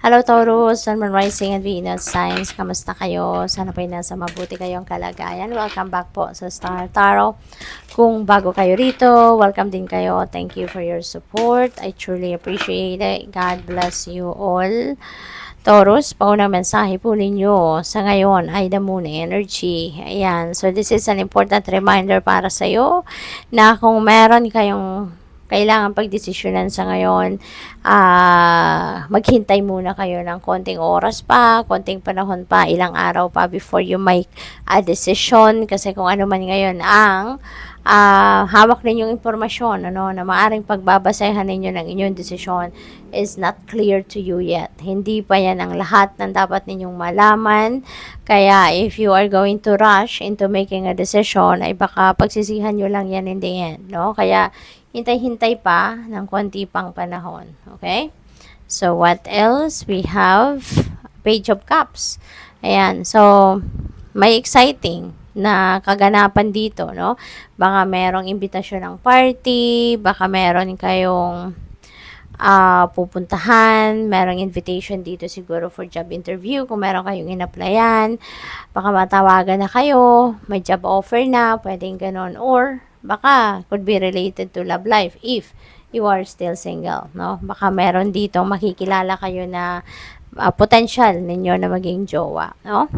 Hello Taurus, Sun, Moon, Rising, and Venus signs. Kamusta kayo? Sana po ay nasa mabuti kayong kalagayan. Welcome back po sa Star Tarot. Kung bago kayo rito, welcome din kayo. Thank you for your support. I truly appreciate it. God bless you all. Taurus, paunang mensahe po ninyo sa ngayon ay the moon energy. Ayan. So, this is an important reminder para sa'yo na kung meron kayong kailangan pagdesisyonan sa ngayon, maghintay muna kayo ng konting oras pa, konting panahon pa, ilang araw pa before you make a decision. Kasi kung ano man ngayon ang hawak ninyong impormasyon, na maaring pagbabasehan ninyo ng inyong desisyon is not clear to you yet. Hindi pa yan ang lahat ng dapat ninyong malaman. Kaya if you are going to rush into making a decision, ay baka pagsisihan nyo lang yan in the end, no? Kaya hintay-hintay pa ng konti pang panahon. Okay? So, what else? We have Page of Cups. Ayan. So, may exciting na kaganapan dito, no? Baka merong imbitasyon ng party, baka meron kayong pupuntahan, merong invitation dito siguro for job interview, kung meron kayong in-applyan, baka matawagan na kayo, may job offer na, pwedeng ganon, or baka could be related to love life if you are still single, no? Baka meron dito makikilala kayo na potential ninyo na maging jowa, no?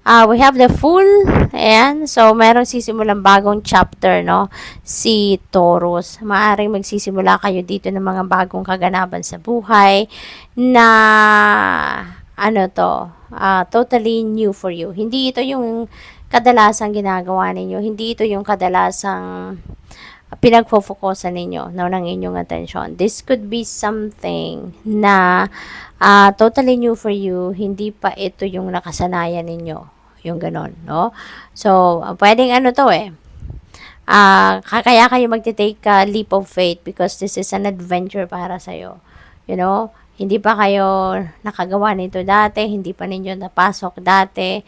We have the Fool, ayan, so meron sisimulang bagong chapter, no? Si Taurus, maaring magsisimula kayo dito ng mga bagong kaganapan sa buhay na totally new for you. Hindi ito yung kadalasang ginagawa ninyo. Hindi ito yung kadalasang pinagfo-focusan ninyo, no, ng inyong attention. This could be something na totally new for you. Hindi pa ito yung nakasanayan ninyo. Yung ganon, no? So, pwedeng kaya kayo magte-take a leap of faith because this is an adventure para sa'yo. You know? Hindi pa kayo nakagawa nito dati. Hindi pa ninyo napasok dati.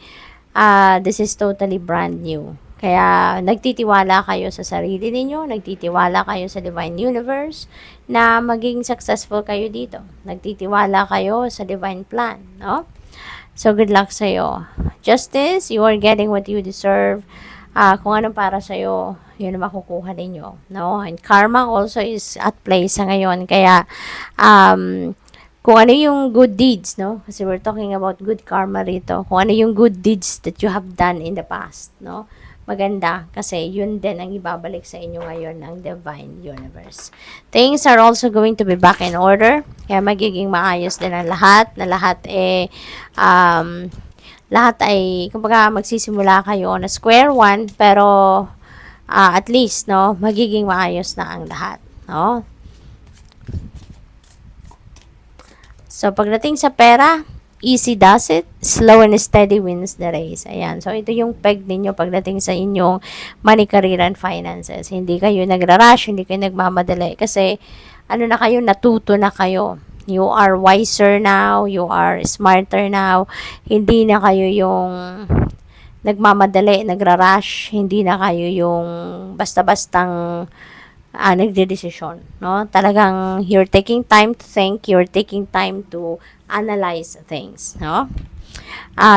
This is totally brand new. Kaya nagtitiwala kayo sa sarili ninyo, nagtitiwala kayo sa Divine Universe na maging successful kayo dito. Nagtitiwala kayo sa Divine Plan, no? So, good luck sa'yo. Justice, you are getting what you deserve. Kung anong para sa'yo, yun ang makukuha ninyo, no? And karma also is at play sa ngayon. Kaya, kung ano yung good deeds, no? Kasi we're talking about good karma rito. Kung ano yung good deeds that you have done in the past, no? Maganda kasi yun din ang ibabalik sa inyo ngayon ng Divine Universe. Things are also going to be back in order. Kaya magiging maayos din ang lahat. Na lahat ay, kumbaga magsisimula kayo na square one, pero at least, no, magiging maayos na ang lahat, no? So, pagdating sa pera, easy does it, slow and steady wins the race. Ayan. So, ito yung peg ninyo pagdating sa inyong money, career, and finances. Hindi kayo nagra-rush, hindi kayo nagmamadali. Kasi, na kayo, natuto na kayo. You are wiser now, you are smarter now. Hindi na kayo yung nagmamadali, nagra-rush. Hindi na kayo yung basta-bastang nagdedesisyon, no? Talagang you're taking time to think, you're taking time to analyze things, no?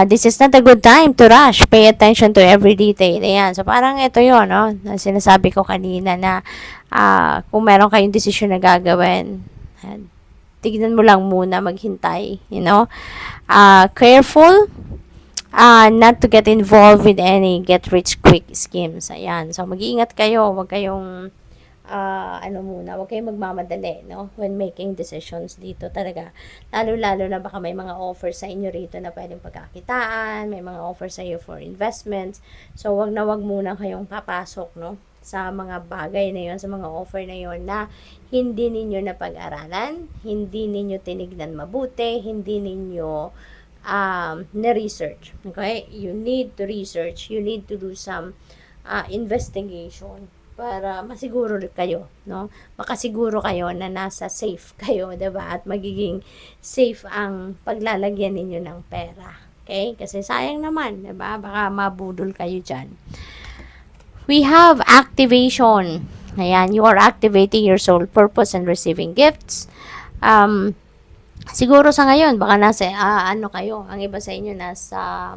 This is not a good time to rush. Pay attention to every detail. Ayan. So, parang ito yun, no? Sinasabi ko kanina na kung meron kayong desisyon na gagawin, tignan mo lang muna, maghintay, you know? Careful not to get involved with any get-rich-quick schemes. Ayan. So, mag-iingat kayo. Huwag kayong huwag kayong magmamadali, no? When making decisions dito talaga. Lalo-lalo na baka may mga offers sa inyo rito na pwedeng pagkakitaan, may mga offers sa iyo for investments. So, wag muna kayong papasok, no? Sa mga bagay na yon, sa mga offer na yon na hindi ninyo napag-aralan, hindi ninyo tinignan mabuti, hindi ninyo na-research. Okay? You need to research. You need to do some investigation para masiguro kayo, no? Makasiguro kayo na nasa safe kayo, 'di ba? At magiging safe ang paglalagyan ninyo ng pera. Okay? Kasi sayang naman, 'di ba? Baka mabudol kayo diyan. We have activation. Ayan, you are activating your soul purpose and receiving gifts. Siguro sa ngayon, baka nasa, ano kayo, ang iba sa inyo nasa,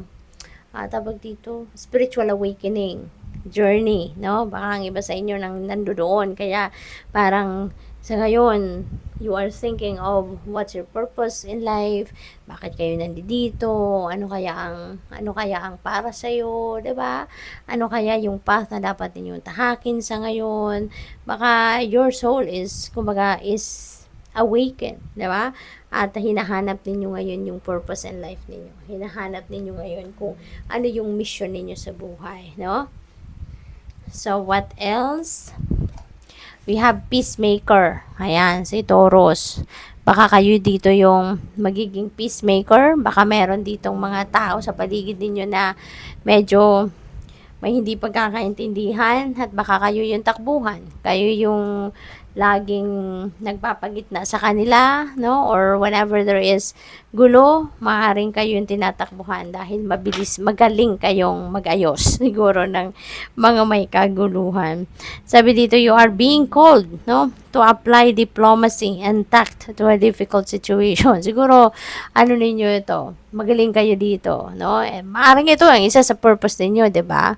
tawag dito, spiritual awakening journey, no? Baka ang iba sa inyo nang nandoon. Kaya, parang, sa ngayon, you are thinking of what's your purpose in life, bakit kayo nandito, ano kaya ang para sa iyo, 'di ba? Ano kaya yung path na dapat ninyong tahakin sa ngayon? Baka your soul is kumbaga is awaken, 'di ba? At hinahanap ninyo ngayon yung purpose in life ninyo. Hinahanap ninyo ngayon kung ano yung mission ninyo sa buhay, no? So what else? We have peacemaker. Ayan, si Taurus. Baka kayo dito yung magiging peacemaker. Baka meron ditong mga tao sa paligid ninyo na medyo may hindi pagkakaintindihan at baka kayo yung takbuhan. Kayo yung laging nagpapagitna sa kanila, no? Or whenever there is gulo, maaaring kayo yung tinatakbuhan dahil magaling kayong magayos siguro ng mga may kaguluhan. Sabi dito, you are being called, no? To apply diplomacy and tact to a difficult situation. Siguro, ano ninyo ito? Magaling kayo dito, no? Maaaring ito ang isa sa purpose ninyo, 'di ba?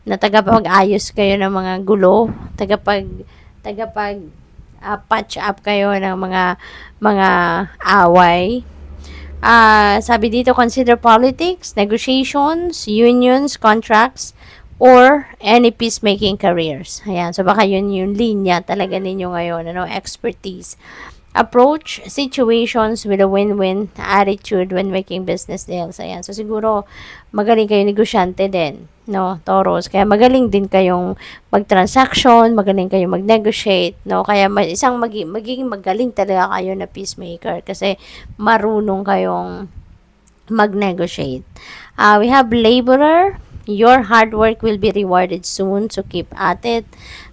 Na tagapag-ayos kayo ng mga gulo, tagapag patch up kayo ng mga away. Sabi dito, consider politics, negotiations, unions, contracts, or any peacemaking careers. Ayan, so baka yun yung linya talaga ninyo ngayon, ano, expertise. Approach situations with a win-win attitude when making business deals. Ayan. So, siguro, magaling kayo negosyante din, no, Taurus. Kaya magaling din kayong mag-transaction, magaling kayong mag-negotiate, no. Kaya magiging magaling talaga kayo na peacemaker kasi marunong kayong mag-negotiate. We have laborer. Your hard work will be rewarded soon, so keep at it.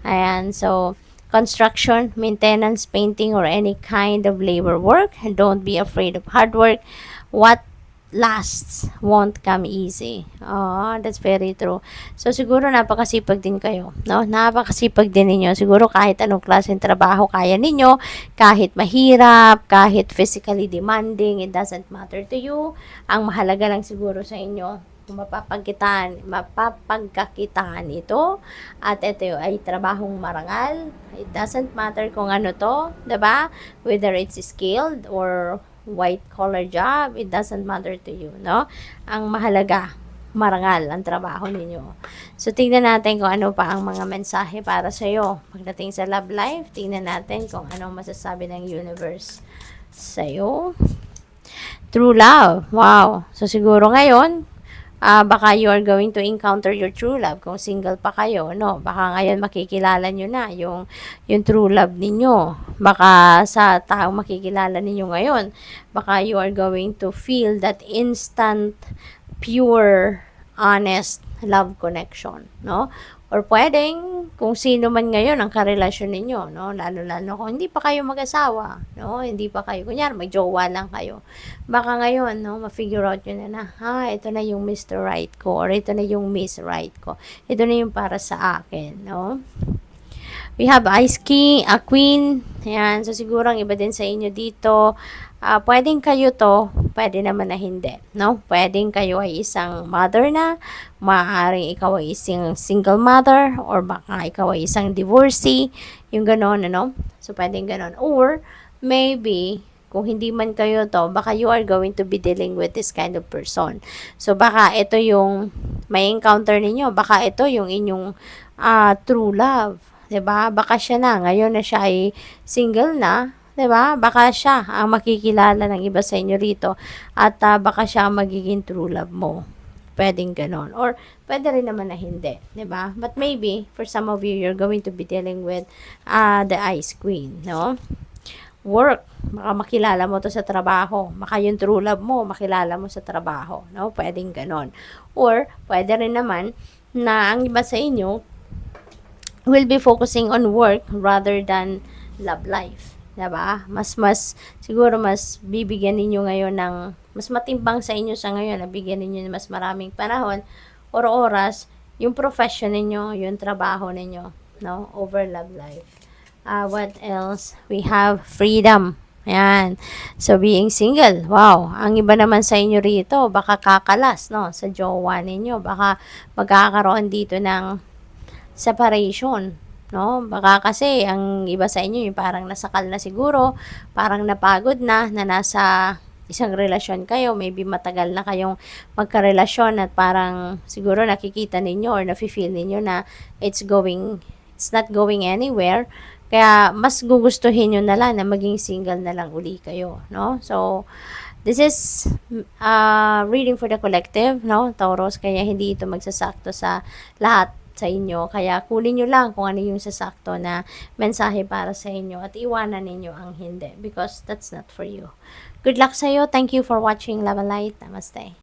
Ayan. So, construction, maintenance, painting, or any kind of labor work. Don't be afraid of hard work. What lasts won't come easy. Oh, that's very true. So, siguro napakasipag din kayo, no? Napakasipag din ninyo. Siguro kahit anong klaseng trabaho kaya ninyo, kahit mahirap, kahit physically demanding, it doesn't matter to you. Ang mahalaga lang siguro sa inyo, mapapagkakitaan ito at ito ay trabahong marangal. It doesn't matter kung ano to, 'di ba? Whether it's skilled or white collar job, it doesn't matter to you, no? Ang mahalaga, marangal ang trabaho ninyo. So, tingnan natin kung ano pa ang mga mensahe para sa iyo. Pagdating sa love life, tingnan natin kung anong masasabi ng universe sa iyo. True love. Wow. So, siguro ngayon, baka you are going to encounter your true love kung single pa kayo, no? Baka ngayon makikilala nyo na yung true love ninyo. Baka sa taong makikilala ninyo ngayon, baka you are going to feel that instant, pure, honest love connection, no? Or pwedeng, kung sino man ngayon ang karelasyon ninyo, no? Lalo-lalo kung hindi pa kayo mag-asawa, no? Hindi pa kayo, kunyari, may jowa lang kayo. Baka ngayon, no, ma-figure out nyo na, ito na yung Mr. Right ko, or ito na yung Miss Right ko. Ito na yung para sa akin, no? We have Ice King, a Queen. Ayan, so siguro ang iba din sa inyo dito. Pwedeng kayo to, pwede naman na hindi, no? Pwedeng kayo ay isang mother na, maaaring ikaw ay isang single mother, or baka ikaw ay isang divorcee, yung ganon, ano? So, pwedeng ganon. Or, maybe, kung hindi man kayo to, baka you are going to be dealing with this kind of person. So, baka ito yung may encounter ninyo, baka ito yung inyong true love. 'Di ba? Baka siya na, ngayon na siya ay single na, 'di ba? Baka siya ang makikilala ng iba sa inyo rito at baka siya ang magiging true love mo. Pwedeng ganon. Or pwede rin naman na hindi, 'di ba? But maybe for some of you, you're going to be dealing with the Ice Queen, no? Work, baka makilala mo to sa trabaho. Baka yung true love mo, makilala mo sa trabaho, no? Pwedeng ganon. Or pwede rin naman na ang iba sa inyo will be focusing on work rather than love life. Diba? Siguro mas bibigyan ninyo ngayon ng, mas matimbang sa inyo sa ngayon, na bigyan ninyo ng mas maraming panahon or oras, yung profession ninyo, yung trabaho ninyo, no? Over love life. What else? We have freedom. Ayan. So, being single, wow. Ang iba naman sa inyo rito, baka kakalas, no? Sa jowa ninyo. Baka magkakaroon dito ng separation, no? Baka kasi ang iba sa inyo yung parang nasakal na siguro, parang napagod na nasa isang relasyon kayo, maybe matagal na kayong magkarelasyon at parang siguro nakikita ninyo or nafe-feel ninyo na it's not going anywhere. Kaya mas gugustuhin nyo na lang na maging single na lang uli kayo, no? So, this is reading for the collective, no, Taurus, kaya hindi ito magsasakto sa lahat sa inyo. Kaya kunin nyo lang kung ano yung sasakto na mensahe para sa inyo at iwanan ninyo ang hindi because that's not for you. Good luck sa iyo. Thank you for watching. Love and light. Namaste.